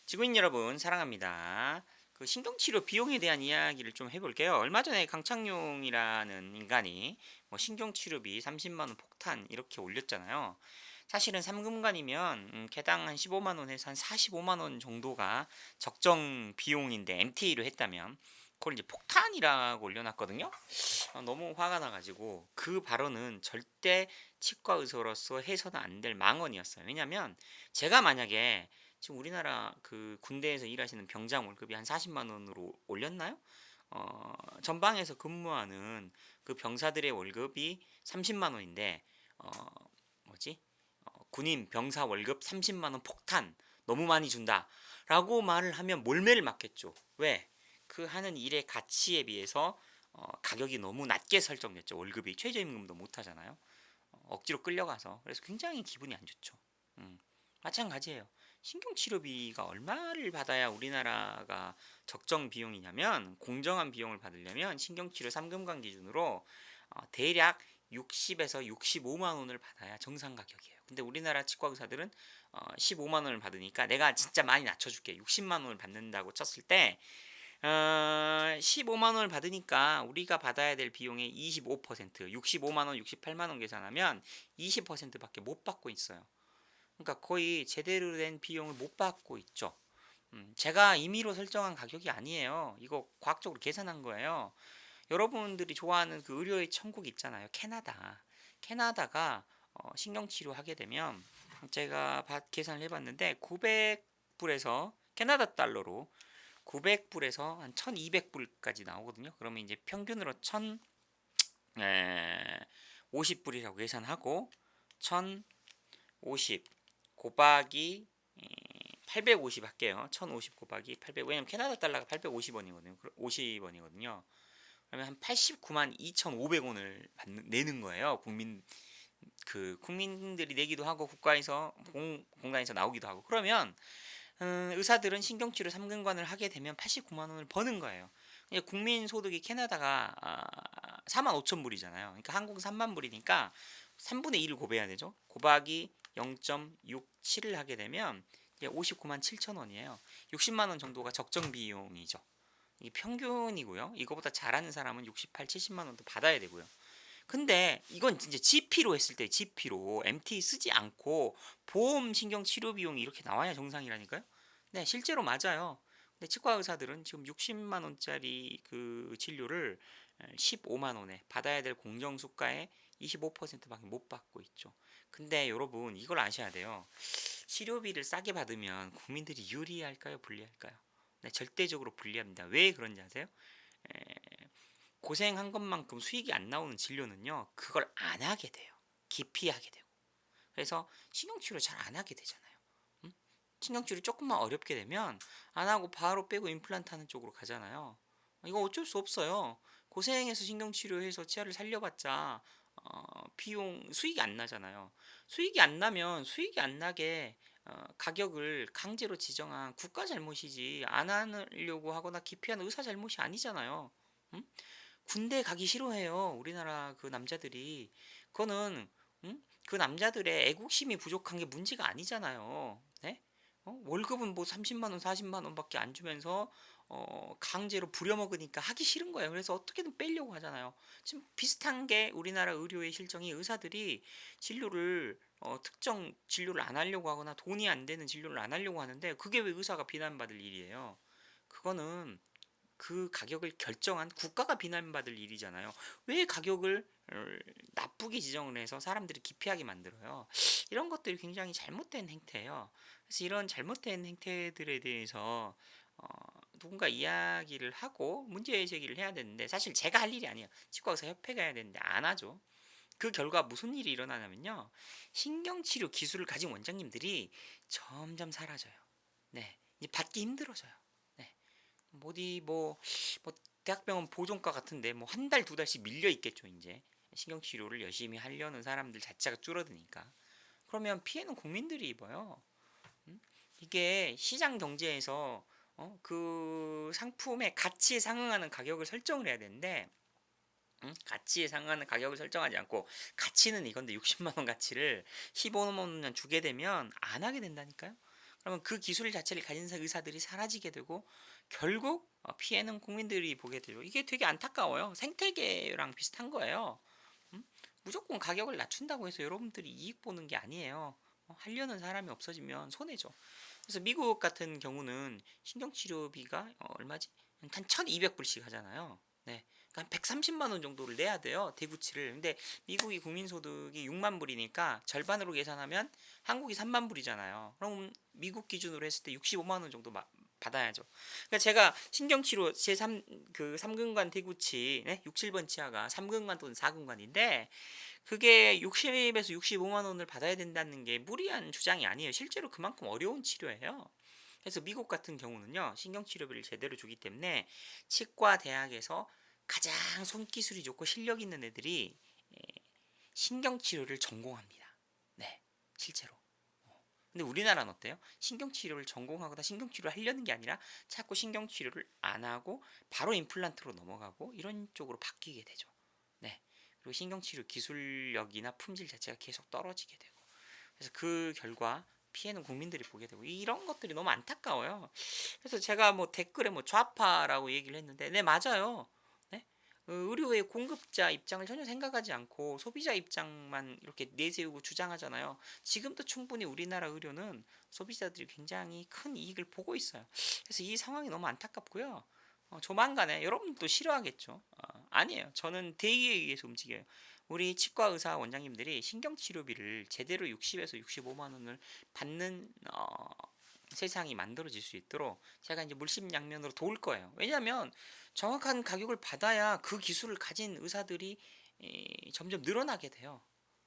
지구인 여러분 사랑합니다. 그 신경치료 비용에 대한 이야기를 좀 해볼게요. 얼마 전에 강창용이라는 인간이 뭐 신경치료비 30만 원 폭탄 이렇게 올렸잖아요. 사실은 3금관이면 개당 한 15만 원에서 한 45만 원 정도가 적정 비용인데 MTA로 했다면 그걸 이제 폭탄이라고 올려놨거든요. 너무 화가 나가지고 그 발언은 절대 치과 의사로서 해서는 안 될 망언이었어요. 왜냐면 제가 만약에 지금 우리나라 그 군대에서 일하시는 병장 월급이 한 40만 원으로 올렸나요? 전방에서 근무하는 그 병사들의 월급이 30만 원인데 어, 뭐지? 군인 병사 월급 30만 원 폭탄 너무 많이 준다라고 말을 하면 몰매를 맞겠죠. 왜? 그 하는 일의 가치에 비해서 가격이 너무 낮게 설정됐죠. 월급이 최저임금도 못 하잖아요. 억지로 끌려가서 그래서 굉장히 기분이 안 좋죠. 마찬가지예요. 신경치료비가 얼마를 받아야 우리나라가 적정 비용이냐면 공정한 비용을 받으려면 신경치료 3금강 기준으로 대략 60에서 65만 원을 받아야 정상 가격이에요. 근데 우리나라 치과 의사들은 15만 원을 받으니까 내가 진짜 많이 낮춰줄게. 60만 원을 받는다고 쳤을 때 15만 원을 받으니까 우리가 받아야 될 비용의 25%, 65만 원, 68만 원 계산하면 20%밖에 못 받고 있어요. 그러니까 거의 제대로 된 비용을 못 받고 있죠. 제가 임의로 설정한 가격이 아니에요. 이거 과학적으로 계산한 거예요. 여러분들이 좋아하는 그 의료의 천국 있잖아요. 캐나다. 캐나다가 신경치료 하게 되면 제가 계산을 해봤는데 900불에서 캐나다 달러로 900불에서 한 1200불까지 나오거든요. 그러면 이제 평균으로 1050불이라고 계산하고 1050 곱하기 850 할게요. 1050 곱하기 800. 왜냐면 캐나다 달러가 850원이거든요. 50원이거든요. 그러면 한 89만 2,500원을 내는 거예요. 국민들이 내기도 하고 국가에서 공단에서 나오기도 하고. 그러면 의사들은 신경치료 3금관을 하게 되면 89만 원을 버는 거예요. 국민 소득이 캐나다가 4만 5천 불이잖아요. 그러니까 한국은 3만 불이니까 3분의 1을 곱해야 되죠. 곱하기 0.67을 하게 되면 이제 59만 7천 원이에요. 60만 원 정도가 적정 비용이죠. 이게 평균이고요. 이거보다 잘하는 사람은 68, 70만 원도 받아야 되고요. 근데 이건 진짜 GP로 했을 때 GP로 MT 쓰지 않고 보험 신경 치료 비용이 이렇게 나와야 정상이라니까요. 네, 실제로 맞아요. 근데 치과 의사들은 지금 60만 원짜리 그 진료를 15만 원에 받아야 될 공정수가의 25%밖에 못 받고 있죠. 근데 여러분 이걸 아셔야 돼요. 치료비를 싸게 받으면 국민들이 유리할까요, 불리할까요? 네, 절대적으로 불리합니다. 왜 그런지 아세요? 고생한 것만큼 수익이 안 나오는 진료는요, 그걸 안 하게 돼요. 기피하게 되고. 그래서 신경치료 잘 안 하게 되잖아요. 음? 신경치료 조금만 어렵게 되면 안 하고 바로 빼고 임플란트 하는 쪽으로 가잖아요. 이거 어쩔 수 없어요. 고생해서 신경치료해서 치아를 살려봤자 비용 수익이 안 나잖아요. 수익이 안 나면 수익이 안 나게 가격을 강제로 지정한 국가 잘못이지 안 하려고 하거나 기피하는 의사 잘못이 아니잖아요. 음? 군대 가기 싫어해요. 우리나라 그 남자들이. 그거는 그 남자들의 애국심이 부족한 게 문제가 아니잖아요. 네? 월급은 뭐 30만 원, 40만 원밖에 안 주면서 강제로 부려먹으니까 하기 싫은 거예요. 그래서 어떻게든 빼려고 하잖아요. 지금 비슷한 게 우리나라 의료의 실정이 의사들이 진료를 특정 진료를 안 하려고 하거나 돈이 안 되는 진료를 안 하려고 하는데 그게 왜 의사가 비난받을 일이에요. 그거는 그 가격을 결정한 국가가 비난받을 일이잖아요. 왜 가격을 나쁘게 지정을 해서 사람들이 기피하게 만들어요? 이런 것들이 굉장히 잘못된 행태예요. 그래서 이런 잘못된 행태들에 대해서 누군가 이야기를 하고 문제 제기를 해야 되는데 사실 제가 할 일이 아니에요. 치과의사 협회가 해야 되는데 안 하죠. 그 결과 무슨 일이 일어나냐면요. 신경치료 기술을 가진 원장님들이 점점 사라져요. 네. 이제 받기 힘들어져요. 네. 어디 뭐 대학병원 보종과 같은데 뭐 한 달 두 달씩 밀려 있겠죠 이제 신경치료를 열심히 하려는 사람들 자체가 줄어드니까 그러면 피해는 국민들이 입어요. 음? 이게 시장 경제에서 그 상품의 가치에 상응하는 가격을 설정을 해야 되는데 가치에 상응하는 가격을 설정하지 않고 가치는 이건데 60만 원 가치를 15만 원 주게 되면 안 하게 된다니까요. 그러면 그 기술 자체를 가진 의사들이 사라지게 되고 결국 피해는 국민들이 보게 되죠. 이게 되게 안타까워요. 생태계랑 비슷한 거예요. 음? 무조건 가격을 낮춘다고 해서 여러분들이 이익 보는 게 아니에요. 하려는 사람이 없어지면 손해죠. 그래서 미국 같은 경우는 신경치료비가 얼마지? 한 1,200불씩 하잖아요. 네. 그러니까 130만 원 정도를 내야 돼요. 대구치를. 근데 미국이 국민소득이 6만 불이니까 절반으로 계산하면 한국이 3만 불이잖아요. 그럼 미국 기준으로 했을 때 65만 원 정도 받아야죠. 그러니까 제가 신경치료 제3 그 3근관 대구치, 네? 6, 7번 치아가 3근관 또는 4근관인데 그게 60에서 65만 원을 받아야 된다는 게 무리한 주장이 아니에요. 실제로 그만큼 어려운 치료예요. 그래서 미국 같은 경우는요, 신경치료비를 제대로 주기 때문에 치과 대학에서 가장 손기술이 좋고 실력 있는 애들이 신경치료를 전공합니다. 네, 실제로. 근데 우리나라는 어때요? 신경치료를 전공하거나 신경치료를 하려는 게 아니라 자꾸 신경치료를 안 하고 바로 임플란트로 넘어가고 이런 쪽으로 바뀌게 되죠. 네. 그리고 신경치료 기술력이나 품질 자체가 계속 떨어지게 되고. 그래서 그 결과 피해는 국민들이 보게 되고 이런 것들이 너무 안타까워요. 그래서 제가 뭐 댓글에 뭐 좌파라고 얘기를 했는데 네 맞아요. 네? 의료의 공급자 입장을 전혀 생각하지 않고 소비자 입장만 이렇게 내세우고 주장하잖아요. 지금도 충분히 우리나라 의료는 소비자들이 굉장히 큰 이익을 보고 있어요. 그래서 이 상황이 너무 안타깝고요. 조만간에 여러분도 싫어하겠죠. 아니에요. 저는 대의에 의해서 움직여요. 우리 치과 의사 원장님들이 신경치료비를 제대로 60에서 65만 원을 받는 세상이 만들어질 수 있도록 제가 이제 물심양면으로 도울 거예요. 왜냐하면 정확한 가격을 받아야 그 기술을 가진 의사들이 점점 늘어나게 돼요.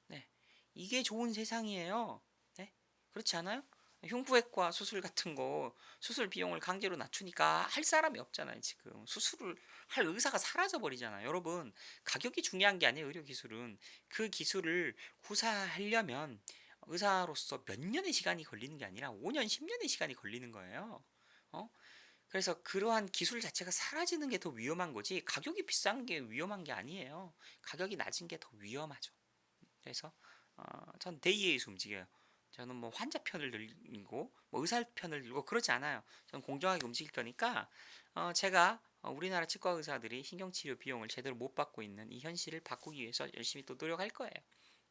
네, 이게 좋은 세상이에요. 네, 그렇지 않아요? 흉부외과 수술 같은 거 수술 비용을 강제로 낮추니까 할 사람이 없잖아요. 지금 수술을 할 의사가 사라져 버리잖아요. 여러분 가격이 중요한 게 아니에요. 의료 기술은 그 기술을 구사하려면 의사로서 몇 년의 시간이 걸리는 게 아니라 5년, 10년의 시간이 걸리는 거예요. 어? 그래서 그러한 기술 자체가 사라지는 게 더 위험한 거지 가격이 비싼 게 위험한 게 아니에요. 가격이 낮은 게 더 위험하죠. 그래서 전 대의에서 움직여요. 저는 뭐 환자 편을 들고 뭐 의사 편을 들고 그러지 않아요. 저는 공정하게 움직일 거니까 제가 우리나라 치과 의사들이 신경치료 비용을 제대로 못 받고 있는 이 현실을 바꾸기 위해서 열심히 또 노력할 거예요.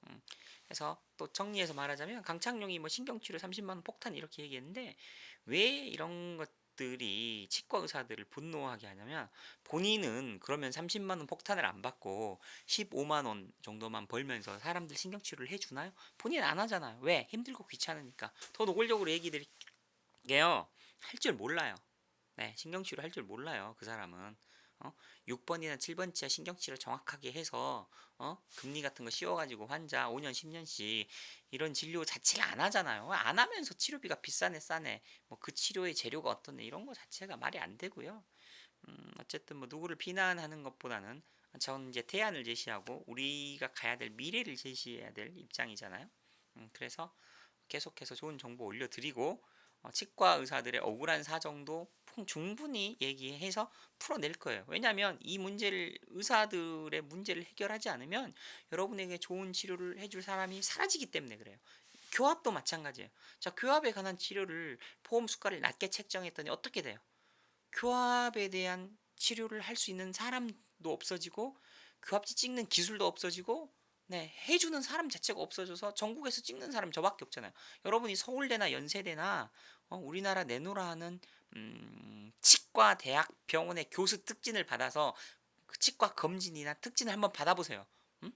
음, 그래서 또 정리해서 말하자면 강창룡이 뭐 신경치료 30만 원 폭탄 이렇게 얘기했는데 왜 이런 것들이 치과 의사들을 분노하게 하냐면 본인은 그러면 30만 원 폭탄을 안 받고 15만 원 정도만 벌면서 사람들 신경치료를 해주나요? 본인 안 하잖아요. 왜? 힘들고 귀찮으니까. 더 노골적으로 얘기 드릴게요. 할 줄 몰라요. 네, 신경치료 할 줄 몰라요. 그 사람은. 6번이나 7번 치아 신경치료 정확하게 해서 금리 같은 거 씌워가지고 환자 5년 10년씩 이런 진료 자체를 안 하잖아요. 안 하면서 치료비가 비싸네 싸네 뭐 그 치료의 재료가 어떻네 이런 거 자체가 말이 안 되고요. 어쨌든 뭐 누구를 비난하는 것보다는 전 이제 대안을 제시하고 우리가 가야 될 미래를 제시해야 될 입장이잖아요. 그래서 계속해서 좋은 정보 올려드리고 치과 의사들의 억울한 사정도 충분히 얘기해서 풀어낼 거예요. 왜냐하면 이 문제를 의사들의 문제를 해결하지 않으면 여러분에게 좋은 치료를 해줄 사람이 사라지기 때문에 그래요. 교합도 마찬가지예요. 자, 교합에 관한 치료를 보험 수가를 낮게 책정했더니 어떻게 돼요? 교합에 대한 치료를 할 수 있는 사람도 없어지고 교합지 찍는 기술도 없어지고 네, 해주는 사람 자체가 없어져서 전국에서 찍는 사람 저밖에 없잖아요. 여러분이 서울대나 연세대나 우리나라 내노라 하는 치과 대학 병원의 교수 특진을 받아서 그 치과 검진이나 특진을 한번 받아보세요. 응?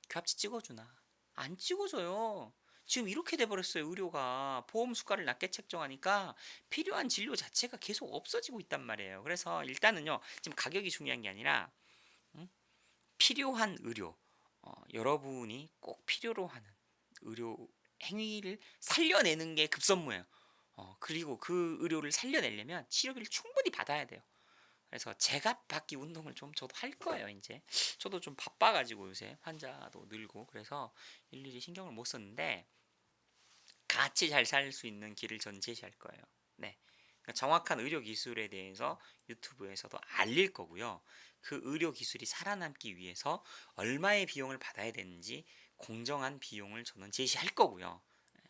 교합지 찍어주나? 안 찍어줘요. 지금 이렇게 돼버렸어요. 의료가 보험 수가를 낮게 책정하니까 필요한 진료 자체가 계속 없어지고 있단 말이에요. 그래서 일단은요, 지금 가격이 중요한 게 아니라 음? 필요한 의료, 여러분이 꼭 필요로 하는 의료 행위를 살려내는 게 급선무예요. 그리고 그 의료를 살려내려면 치료비를 충분히 받아야 돼요. 그래서 제값 받기 운동을 좀 저도 할 거예요. 이제 저도 좀 바빠가지고 요새 환자도 늘고 그래서 일일이 신경을 못 썼는데 같이 잘 살 수 있는 길을 전 제시할 거예요. 네. 그러니까 정확한 의료 기술에 대해서 유튜브에서도 알릴 거고요. 그 의료 기술이 살아남기 위해서 얼마의 비용을 받아야 되는지 공정한 비용을 저는 제시할 거고요. 네.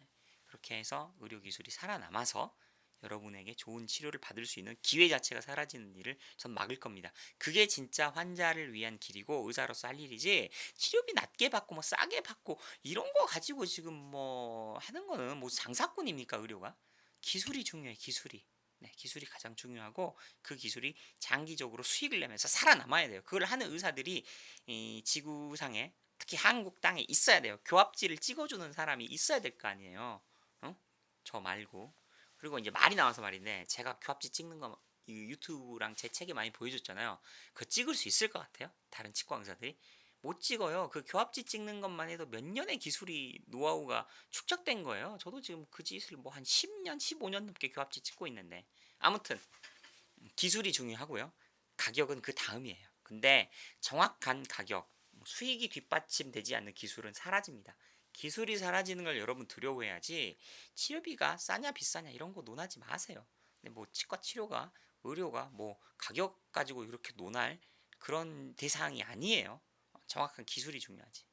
그렇게 그렇게 해서 의료 기술이 살아남아서 여러분에게 좋은 치료를 받을 수 있는 기회 자체가 사라지는 일을 전 막을 겁니다. 그게 진짜 환자를 위한 길이고 의사로서 할 일이지, 치료비 낮게 받고 뭐 싸게 받고 이런 거 가지고 지금 뭐 하는 거는 뭐 장사꾼입니까 의료가? 기술이 중요해, 기술이. 네, 기술이 가장 중요하고 그 기술이 장기적으로 수익을 내면서 살아남아야 돼요. 그걸 하는 의사들이 이 지구상에, 특히 한국 땅에 있어야 돼요. 교합지를 찍어주는 사람이 있어야 될 거 아니에요. 어? 저 말고. 그리고 이제 말이 나와서 말인데, 제가 교합지 찍는 거 유튜브랑 제 책에 많이 보여줬잖아요. 그거 찍을 수 있을 것 같아요? 다른 치과 의사들이? 못 찍어요. 그 교합지 찍는 것만 해도 몇 년의 기술이, 노하우가 축적된 거예요. 저도 지금 그 짓을 뭐 한 10년, 15년 넘게 교합지 찍고 있는데. 아무튼 기술이 중요하고요. 가격은 그 다음이에요. 근데 정확한 가격, 수익이 뒷받침되지 않는 기술은 사라집니다. 기술이 사라지는 걸 여러분 두려워해야지, 치료비가 싸냐 비싸냐 이런 거 논하지 마세요. 근데 뭐 치과 치료가, 의료가 뭐 가격 가지고 이렇게 논할 그런 대상이 아니에요. 정확한 기술이 중요하지.